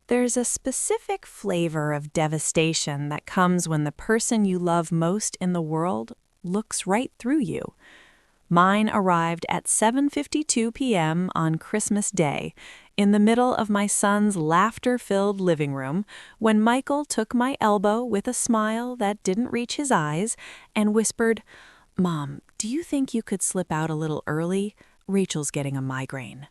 There's a specific flavor of devastation that comes when the person you love most in the world looks right through you. Mine arrived at 7:52 p.m. on Christmas Day, in the middle of my son's laughter-filled living room, when Michael took my elbow with a smile that didn't reach his eyes and whispered, "Mom, do you think you could slip out a little early? Rachel's getting a migraine."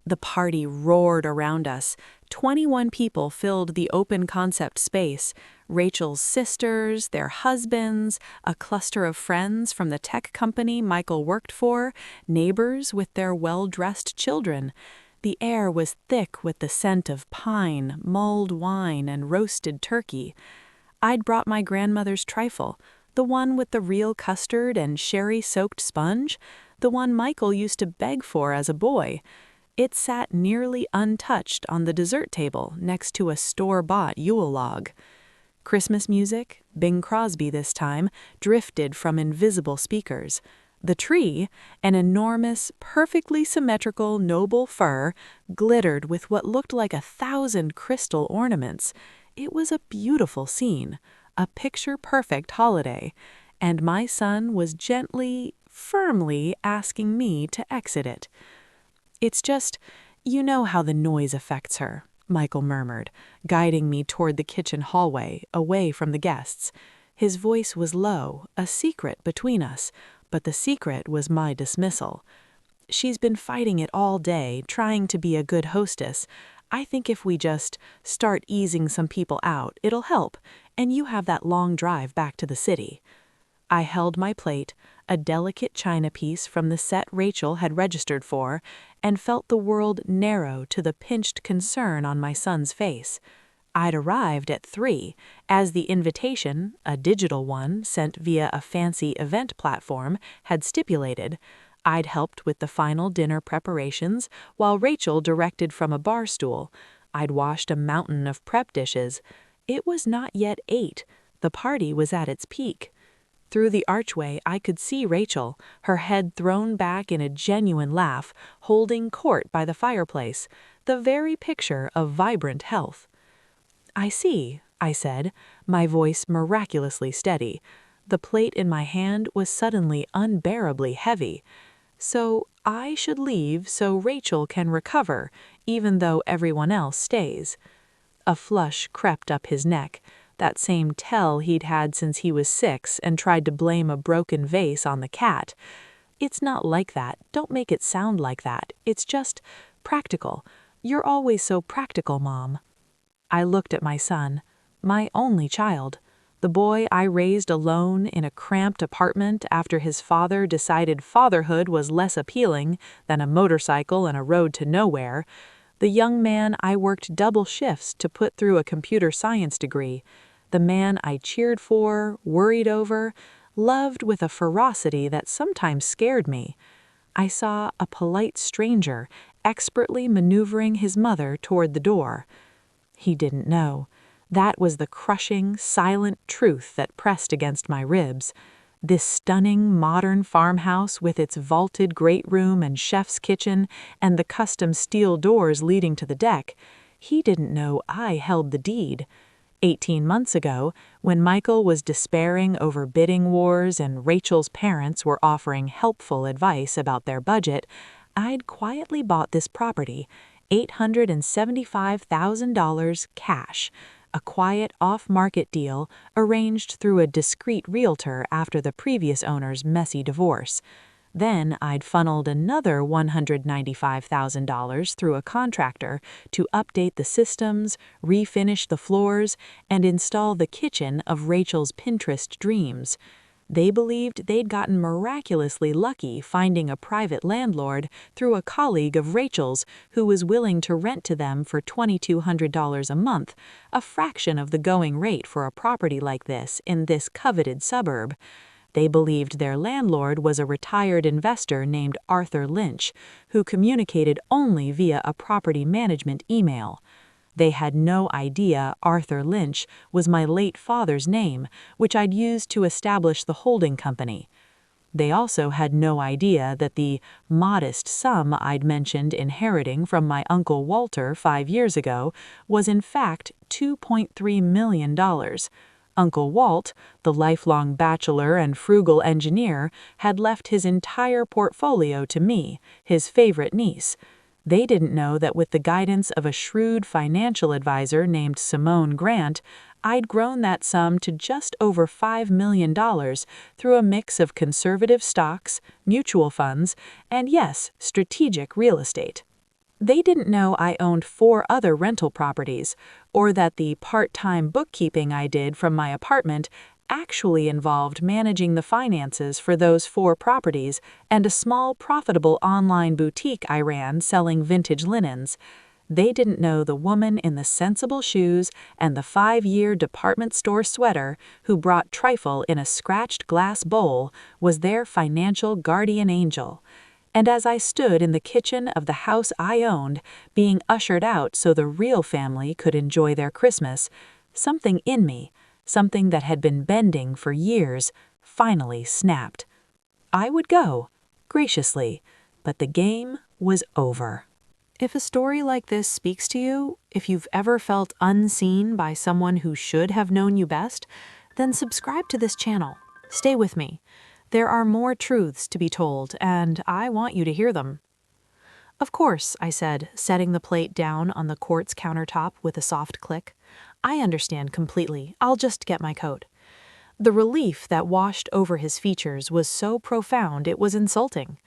The party roared around us. 21 people filled the open concept space. Rachel's sisters, their husbands, a cluster of friends from the tech company Michael worked for, neighbors with their well-dressed children. The air was thick with the scent of pine, mulled wine, and roasted turkey. I'd brought my grandmother's trifle, the one with the real custard and sherry-soaked sponge, the one Michael used to beg for as a boy. It sat nearly untouched on the dessert table next to a store-bought Yule log. Christmas music, Bing Crosby this time, drifted from invisible speakers. The tree, an enormous, perfectly symmetrical noble fir, glittered with what looked like 1,000 crystal ornaments. It was a beautiful scene, a picture-perfect holiday, and my son was gently, firmly asking me to exit it. "It's just, you know how the noise affects her," Michael murmured, guiding me toward the kitchen hallway, away from the guests. His voice was low, a secret between us, but the secret was my dismissal. "She's been fighting it all day, trying to be a good hostess. I think if we just start easing some people out, it'll help, and you have that long drive back to the city." I held my plate, a delicate china piece from the set Rachel had registered for, and felt the world narrow to the pinched concern on my son's face. I'd arrived at 3, as the invitation, a digital one sent via a fancy event platform, had stipulated. I'd helped with the final dinner preparations, while Rachel directed from a bar stool. I'd washed a mountain of prep dishes. It was not yet 8. The party was at its peak. Through the archway, I could see Rachel, her head thrown back in a genuine laugh, holding court by the fireplace, the very picture of vibrant health. "I see," I said, my voice miraculously steady. The plate in my hand was suddenly unbearably heavy. "So I should leave so Rachel can recover, even though everyone else stays." A flush crept up his neck, that same tell he'd had since he was 6 and tried to blame a broken vase on the cat. "It's not like that. Don't make it sound like that. It's just practical. You're always so practical, Mom." I looked at my son, my only child, the boy I raised alone in a cramped apartment after his father decided fatherhood was less appealing than a motorcycle and a road to nowhere, the young man I worked double shifts to put through a computer science degree, the man I cheered for, worried over, loved with a ferocity that sometimes scared me. I saw a polite stranger expertly maneuvering his mother toward the door. He didn't know. That was the crushing, silent truth that pressed against my ribs. This stunning, modern farmhouse with its vaulted great room and chef's kitchen and the custom steel doors leading to the deck, he didn't know I held the deed. 18 months ago, when Michael was despairing over bidding wars and Rachel's parents were offering helpful advice about their budget, I'd quietly bought this property, $875,000 cash, a quiet off-market deal arranged through a discreet realtor after the previous owner's messy divorce. Then I'd funneled another $195,000 through a contractor to update the systems, refinish the floors, and install the kitchen of Rachel's Pinterest dreams. They believed they'd gotten miraculously lucky finding a private landlord through a colleague of Rachel's who was willing to rent to them for $2,200 a month, a fraction of the going rate for a property like this in this coveted suburb. They believed their landlord was a retired investor named Arthur Lynch, who communicated only via a property management email. They had no idea Arthur Lynch was my late father's name, which I'd used to establish the holding company. They also had no idea that the modest sum I'd mentioned inheriting from my Uncle Walter 5 years ago was in fact $2.3 million. Uncle Walt, the lifelong bachelor and frugal engineer, had left his entire portfolio to me, his favorite niece. They didn't know that with the guidance of a shrewd financial advisor named Simone Grant, I'd grown that sum to just over $5 million through a mix of conservative stocks, mutual funds, and yes, strategic real estate. They didn't know I owned 4 other rental properties, or that the part-time bookkeeping I did from my apartment actually involved managing the finances for those 4 properties and a small profitable online boutique I ran selling vintage linens. They didn't know the woman in the sensible shoes and the 5-year department store sweater who brought trifle in a scratched glass bowl was their financial guardian angel. And as I stood in the kitchen of the house I owned, being ushered out so the real family could enjoy their Christmas, something in me, something that had been bending for years, finally snapped. I would go, graciously, but the game was over. If a story like this speaks to you, if you've ever felt unseen by someone who should have known you best, then subscribe to this channel. Stay with me. There are more truths to be told, and I want you to hear them. Of course, I said, setting the plate down on the quartz countertop with a soft click. I understand completely. I'll just get my coat. The relief that washed over his features was so profound it was insulting.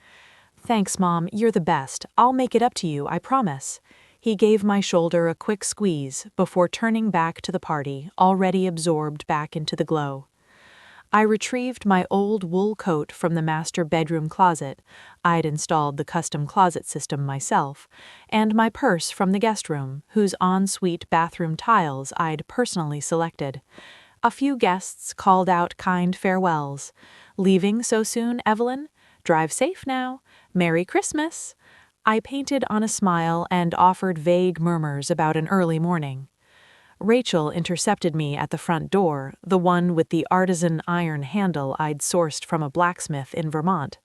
Thanks, Mom. You're the best. I'll make it up to you, I promise. He gave my shoulder a quick squeeze before turning back to the party, already absorbed back into the glow. I retrieved my old wool coat from the master bedroom closet. I'd installed the custom closet system myself, and my purse from the guest room, whose ensuite bathroom tiles I'd personally selected. A few guests called out kind farewells. Leaving so soon, Evelyn? Drive safe now. Merry Christmas. I painted on a smile and offered vague murmurs about an early morning. Rachel intercepted me at the front door, the one with the artisan iron handle I'd sourced from a blacksmith in Vermont.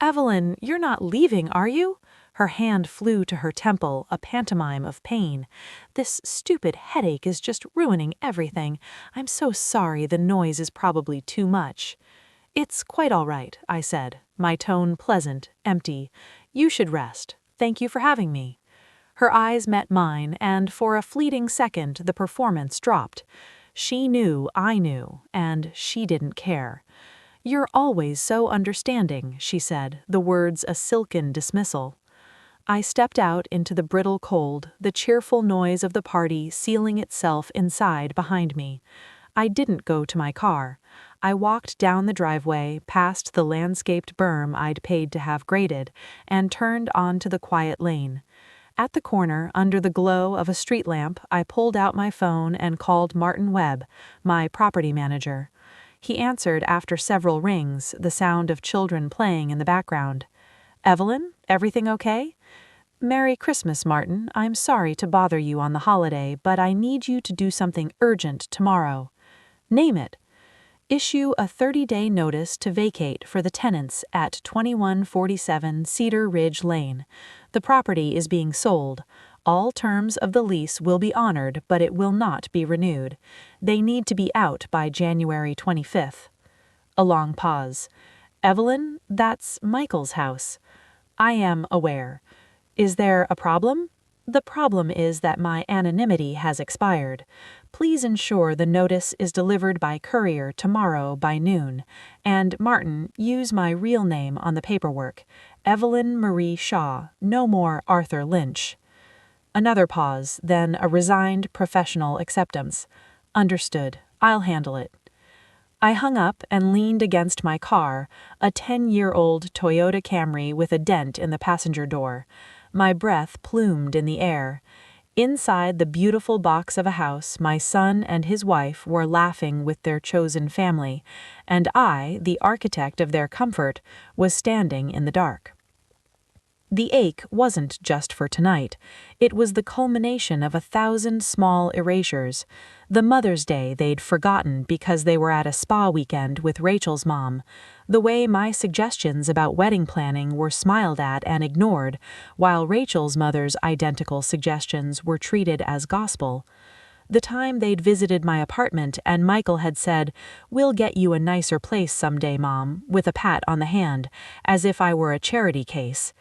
Evelyn, you're not leaving, are you? Her hand flew to her temple, a pantomime of pain. This stupid headache is just ruining everything. I'm so sorry, the noise is probably too much. It's quite all right, I said, my tone pleasant, empty. You should rest. Thank you for having me. Her eyes met mine, and for a fleeting second the performance dropped. She knew I knew, and she didn't care. You're always so understanding, she said, the words a silken dismissal. I stepped out into the brittle cold, the cheerful noise of the party sealing itself inside behind me. I didn't go to my car. I walked down the driveway, past the landscaped berm I'd paid to have graded, and turned onto the quiet lane. At the corner, under the glow of a street lamp, I pulled out my phone and called Martin Webb, my property manager. He answered after several rings, the sound of children playing in the background. Evelyn, everything okay? Merry Christmas, Martin. I'm sorry to bother you on the holiday, but I need you to do something urgent tomorrow. Name it. Issue a 30-day notice to vacate for the tenants at 2147 Cedar Ridge Lane. The property is being sold. All terms of the lease will be honored, but it will not be renewed. They need to be out by January 25th. A long pause. Evelyn, that's Michael's house. I am aware. Is there a problem? The problem is that my anonymity has expired. Please ensure the notice is delivered by courier tomorrow by noon. And, Martin, use my real name on the paperwork. Evelyn Marie Shaw, no more Arthur Lynch. Another pause, then a resigned professional acceptance. Understood. I'll handle it. I hung up and leaned against my car, a 10-year-old Toyota Camry with a dent in the passenger door. My breath plumed in the air. Inside the beautiful box of a house, my son and his wife were laughing with their chosen family, and I, the architect of their comfort, was standing in the dark. The ache wasn't just for tonight. It was the culmination of 1,000 small erasures. The Mother's Day they'd forgotten because they were at a spa weekend with Rachel's mom. The way my suggestions about wedding planning were smiled at and ignored, while Rachel's mother's identical suggestions were treated as gospel. The time they'd visited my apartment and Michael had said, "We'll get you a nicer place someday, Mom," with a pat on the hand, as if I were a charity case.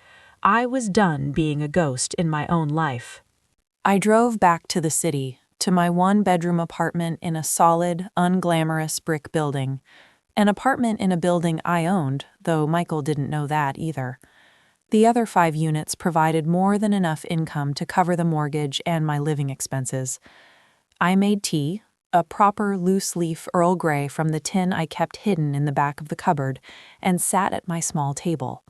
I was done being a ghost in my own life. I drove back to the city, to my one-bedroom apartment in a solid, unglamorous brick building. An apartment in a building I owned, though Michael didn't know that either. The other 5 units provided more than enough income to cover the mortgage and my living expenses. I made tea, a proper loose-leaf Earl Grey from the tin I kept hidden in the back of the cupboard, and sat at my small table.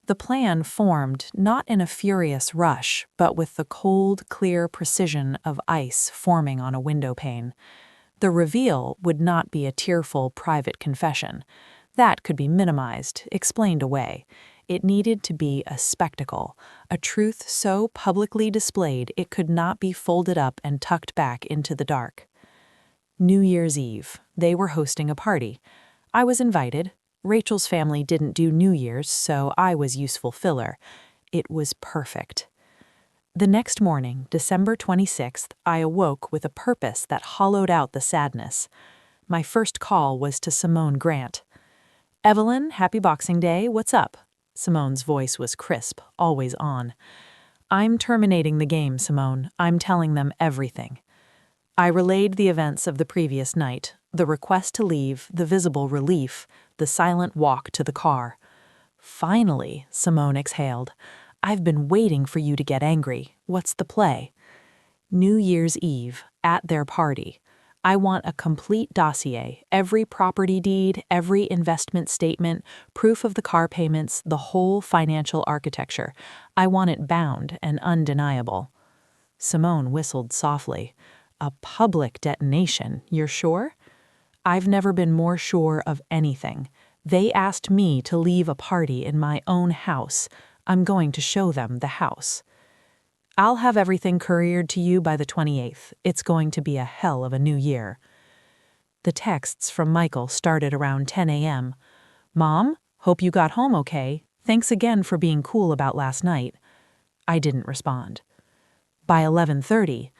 The plan formed not in a furious rush, but with the cold, clear precision of ice forming on a window pane. The reveal would not be a tearful private confession. That could be minimized, explained away. It needed to be a spectacle, a truth so publicly displayed it could not be folded up and tucked back into the dark. New Year's Eve. They were hosting a party. I was invited. Rachel's family didn't do New Year's, so I was useful filler. It was perfect. The next morning, December 26th, I awoke with a purpose that hollowed out the sadness. My first call was to Simone Grant. "Evelyn, happy Boxing Day, what's up?" Simone's voice was crisp, always on. "I'm terminating the game, Simone. I'm telling them everything." I relayed the events of the previous night, the request to leave, the visible relief, the silent walk to the car. "Finally," Simone exhaled. "I've been waiting for you to get angry. What's the play?" New Year's Eve, at their party. I want a complete dossier, every property deed, every investment statement, proof of the car payments, the whole financial architecture. I want it bound and undeniable. Simone whistled softly. "A public detonation, you're sure?" "I've never been more sure of anything. They asked me to leave a party in my own house. I'm going to show them the house." "I'll have everything couriered to you by the 28th. It's going to be a hell of a new year." The texts from Michael started around 10 a.m. "Mom, hope you got home okay. Thanks again for being cool about last night." I didn't respond. By 11:30,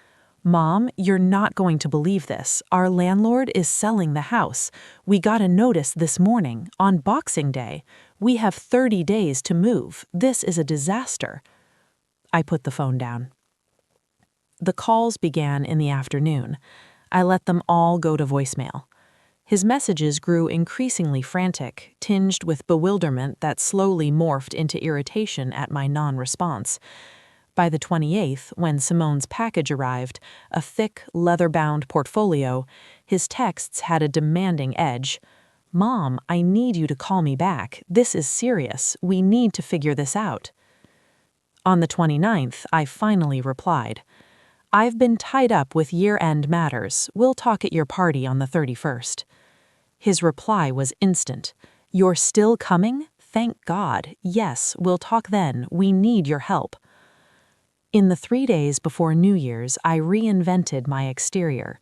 "Mom, you're not going to believe this. Our landlord is selling the house. We got a notice this morning, on Boxing Day. We have 30 days to move. This is a disaster." I put the phone down. The calls began in the afternoon. I let them all go to voicemail. His messages grew increasingly frantic, tinged with bewilderment that slowly morphed into irritation at my non-response. By the 28th, when Simone's package arrived, a thick, leather-bound portfolio, his texts had a demanding edge. "Mom, I need you to call me back. This is serious. We need to figure this out." On the 29th, I finally replied. "I've been tied up with year-end matters. We'll talk at your party on the 31st. His reply was instant. "You're still coming? Thank God. Yes, we'll talk then. We need your help." In the 3 days before New Year's, I reinvented my exterior.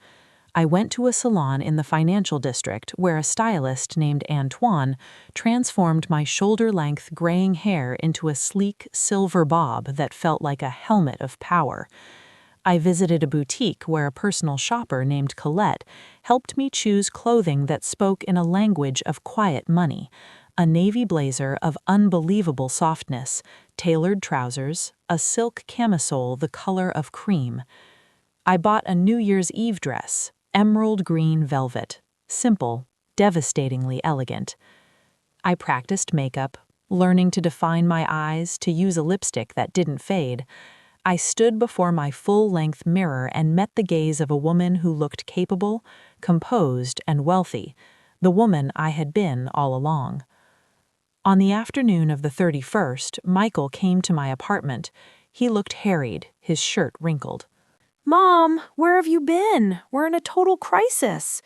I went to a salon in the financial district where a stylist named Antoine transformed my shoulder-length graying hair into a sleek silver bob that felt like a helmet of power. I visited a boutique where a personal shopper named Colette helped me choose clothing that spoke in a language of quiet money, a navy blazer of unbelievable softness, tailored trousers, a silk camisole the color of cream. I bought a New Year's Eve dress, emerald green velvet, simple, devastatingly elegant. I practiced makeup, learning to define my eyes, to use a lipstick that didn't fade. I stood before my full-length mirror and met the gaze of a woman who looked capable, composed, and wealthy, the woman I had been all along. On the afternoon of the 31st, Michael came to my apartment. He looked harried, his shirt wrinkled. "Mom, where have you been? We're in a total crisis."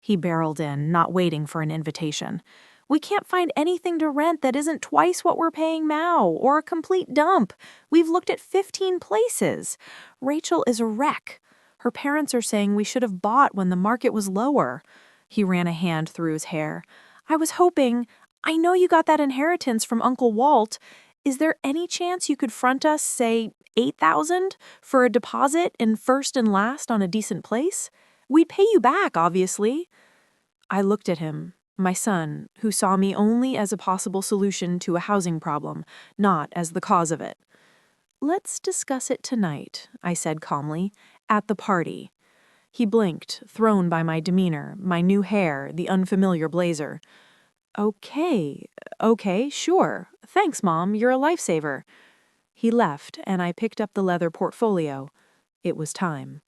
He barreled in, not waiting for an invitation. We can't find anything to rent that isn't twice what we're paying now, or a complete dump. We've looked at 15 places. Rachel is a wreck. Her parents are saying we should have bought when the market was lower." He ran a hand through his hair. "I was hoping, I know you got that inheritance from Uncle Walt. Is there any chance you could front us, say, $8,000 for a deposit and first and last on a decent place? We'd pay you back, obviously." I looked at him, my son, who saw me only as a possible solution to a housing problem, not as the cause of it. "Let's discuss it tonight," I said calmly, "at the party." He blinked, thrown by my demeanor, my new hair, the unfamiliar blazer. Okay, sure. Thanks, Mom, you're a lifesaver." He left, and I picked up the leather portfolio. It was time.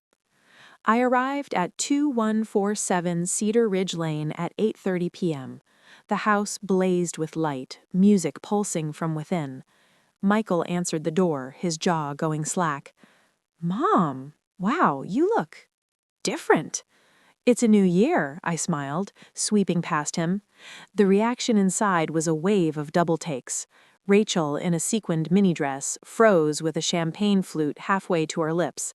I arrived at 2147 Cedar Ridge Lane at 8:30 p.m. The house blazed with light, music pulsing from within. Michael answered the door, his jaw going slack. "Mom, wow, you look different." "It's a new year," I smiled, sweeping past him. The reaction inside was a wave of double takes. Rachel, in a sequined mini-dress, froze with a champagne flute halfway to her lips.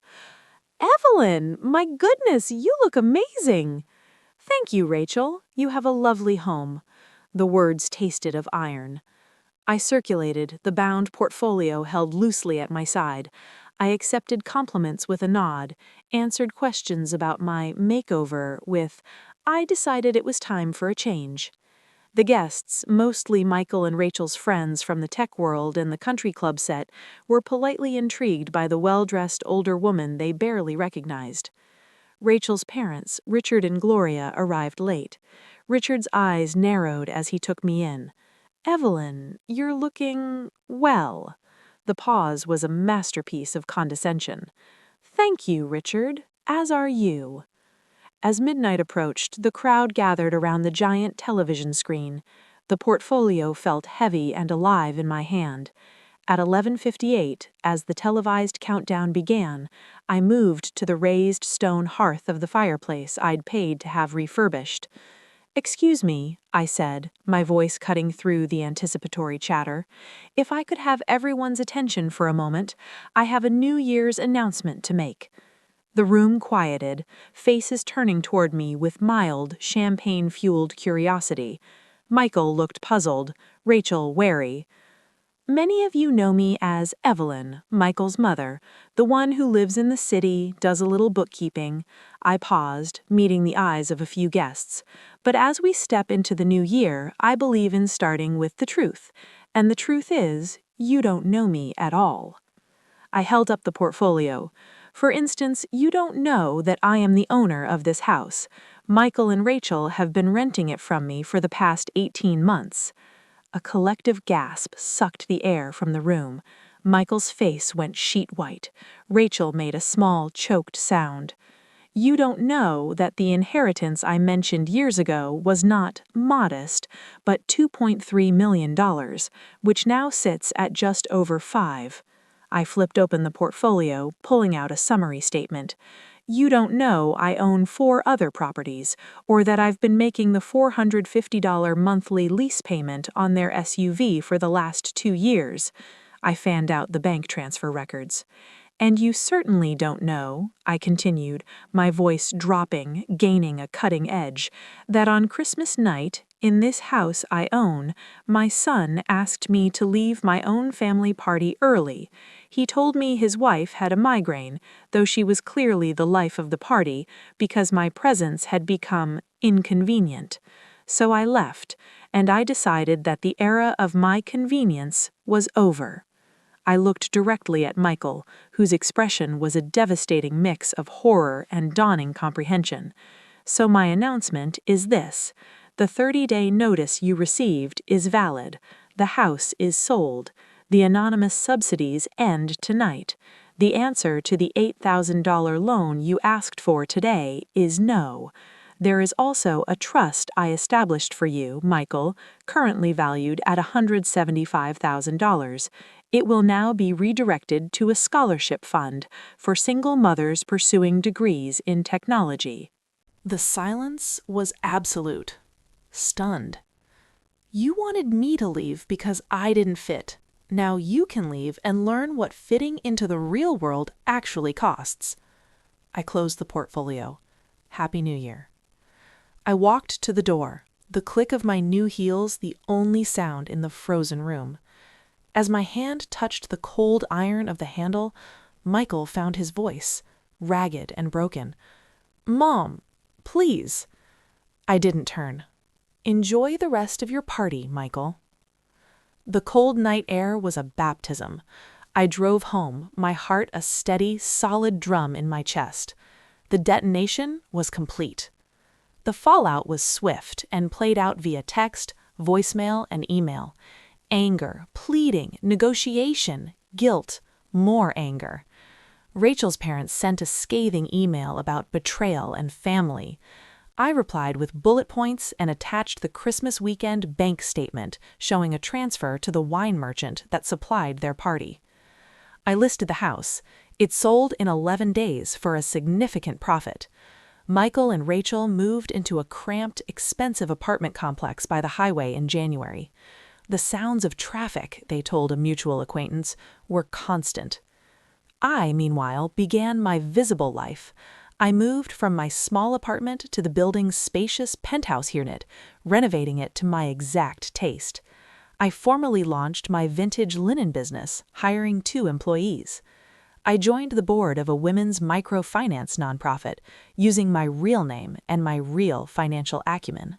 "Evelyn, my goodness, you look amazing." "Thank you, Rachel. You have a lovely home." The words tasted of iron. I circulated, the bound portfolio held loosely at my side. I accepted compliments with a nod, answered questions about my makeover with, "I decided it was time for a change." The guests, mostly Michael and Rachel's friends from the tech world and the country club set, were politely intrigued by the well-dressed older woman they barely recognized. Rachel's parents, Richard and Gloria, arrived late. Richard's eyes narrowed as he took me in. "Evelyn, you're looking well." The pause was a masterpiece of condescension. "Thank you, Richard, as are you." As midnight approached, the crowd gathered around the giant television screen. The portfolio felt heavy and alive in my hand. At 11:58, as the televised countdown began, I moved to the raised stone hearth of the fireplace I'd paid to have refurbished. "Excuse me," I said, my voice cutting through the anticipatory chatter. "If I could have everyone's attention for a moment, I have a New Year's announcement to make." The room quieted, faces turning toward me with mild, champagne-fueled curiosity. Michael looked puzzled, Rachel wary. "Many of you know me as Evelyn, Michael's mother, the one who lives in the city, does a little bookkeeping." I paused, meeting the eyes of a few guests. "But as we step into the new year, I believe in starting with the truth. And the truth is, you don't know me at all." I held up the portfolio. "For instance, you don't know that I am the owner of this house. Michael and Rachel have been renting it from me for the past 18 months. A collective gasp sucked the air from the room. Michael's face went sheet white. Rachel made a small, choked sound. "You don't know that the inheritance I mentioned years ago was not modest, but $2.3 million, which now sits at just over $5. I flipped open the portfolio, pulling out a summary statement. "You don't know I own 4 other properties, or that I've been making the $450 monthly lease payment on their SUV for the last 2 years. I fanned out the bank transfer records. "And you certainly don't know," I continued, my voice dropping, gaining a cutting edge, "that on Christmas night, in this house I own, my son asked me to leave my own family party early. He told me his wife had a migraine, though she was clearly the life of the party, because my presence had become inconvenient. So I left, and I decided that the era of my convenience was over." I looked directly at Michael, whose expression was a devastating mix of horror and dawning comprehension. "So my announcement is this. The 30-day notice you received is valid. The house is sold. The anonymous subsidies end tonight. The answer to the $8,000 loan you asked for today is no. There is also a trust I established for you, Michael, currently valued at $175,000. It will now be redirected to a scholarship fund for single mothers pursuing degrees in technology." The silence was absolute. Stunned. You wanted me to leave because I didn't fit. Now you can leave and learn what fitting into the real world actually costs." I closed the portfolio. Happy New Year. I walked to the door, the click of my new heels the only sound in the frozen room. As my hand touched the cold iron of the handle, Michael found his voice, ragged and broken. "Mom, please." I didn't turn. "Enjoy the rest of your party, Michael." The cold night air was a baptism. I drove home, my heart a steady, solid drum in my chest. The detonation was complete. The fallout was swift and played out via text, voicemail, and email. Anger, pleading, negotiation, guilt, more anger. Rachel's parents sent a scathing email about betrayal and family. I replied with bullet points and attached the Christmas weekend bank statement showing a transfer to the wine merchant that supplied their party. I listed the house. It sold in 11 days for a significant profit. Michael and Rachel moved into a cramped, expensive apartment complex by the highway in January. The sounds of traffic, they told a mutual acquaintance, were constant. I, meanwhile, began my visible life. I moved from my small apartment to the building's spacious penthouse unit, renovating it to my exact taste. I formally launched my vintage linen business, hiring 2 employees. I joined the board of a women's microfinance nonprofit, using my real name and my real financial acumen.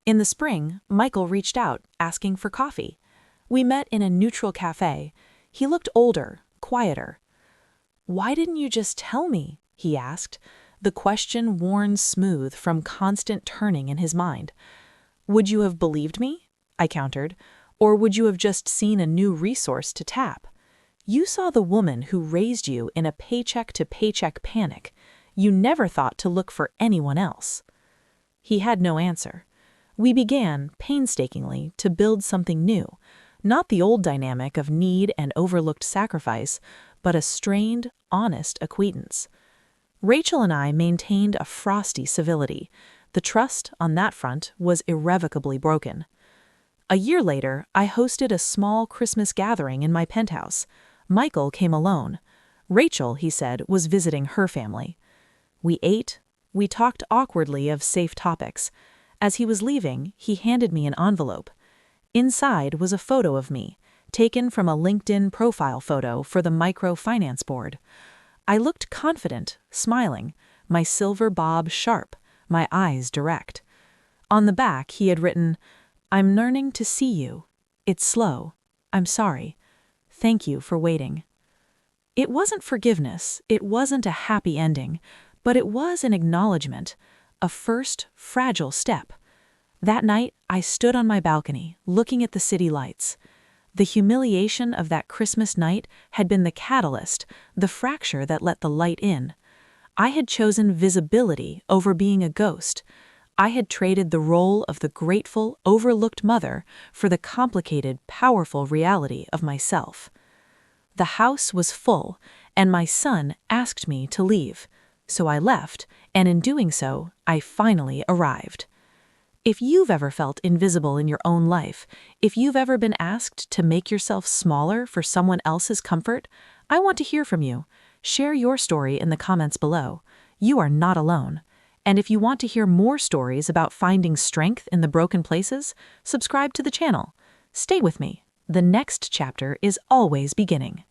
In the spring, Michael reached out, asking for coffee. We met in a neutral cafe. He looked older, quieter. "Why didn't you just tell me?" he asked, the question worn smooth from constant turning in his mind. "Would you have believed me?" I countered. "Or would you have just seen a new resource to tap? You saw the woman who raised you in a paycheck-to-paycheck panic. You never thought to look for anyone else." He had no answer. We began, painstakingly, to build something new, not the old dynamic of need and overlooked sacrifice, but a strained, honest acquaintance. Rachel and I maintained a frosty civility. The trust on that front was irrevocably broken. A year later, I hosted a small Christmas gathering in my penthouse. Michael came alone. Rachel, he said, was visiting her family. We ate. We talked awkwardly of safe topics. As he was leaving, he handed me an envelope. Inside was a photo of me, taken from a LinkedIn profile photo for the microfinance board. I looked confident, smiling, my silver bob sharp, my eyes direct. On the back, he had written, "I'm learning to see you. It's slow. I'm sorry. Thank you for waiting." It wasn't forgiveness, it wasn't a happy ending, but it was an acknowledgement, a first, fragile step. That night, I stood on my balcony, looking at the city lights. The humiliation of that Christmas night had been the catalyst, the fracture that let the light in. I had chosen visibility over being a ghost. I had traded the role of the grateful, overlooked mother for the complicated, powerful reality of myself. The house was full, and my son asked me to leave. So I left, and in doing so, I finally arrived. If you've ever felt invisible in your own life, if you've ever been asked to make yourself smaller for someone else's comfort, I want to hear from you. Share your story in the comments below. You are not alone. And if you want to hear more stories about finding strength in the broken places, subscribe to the channel. Stay with me. The next chapter is always beginning.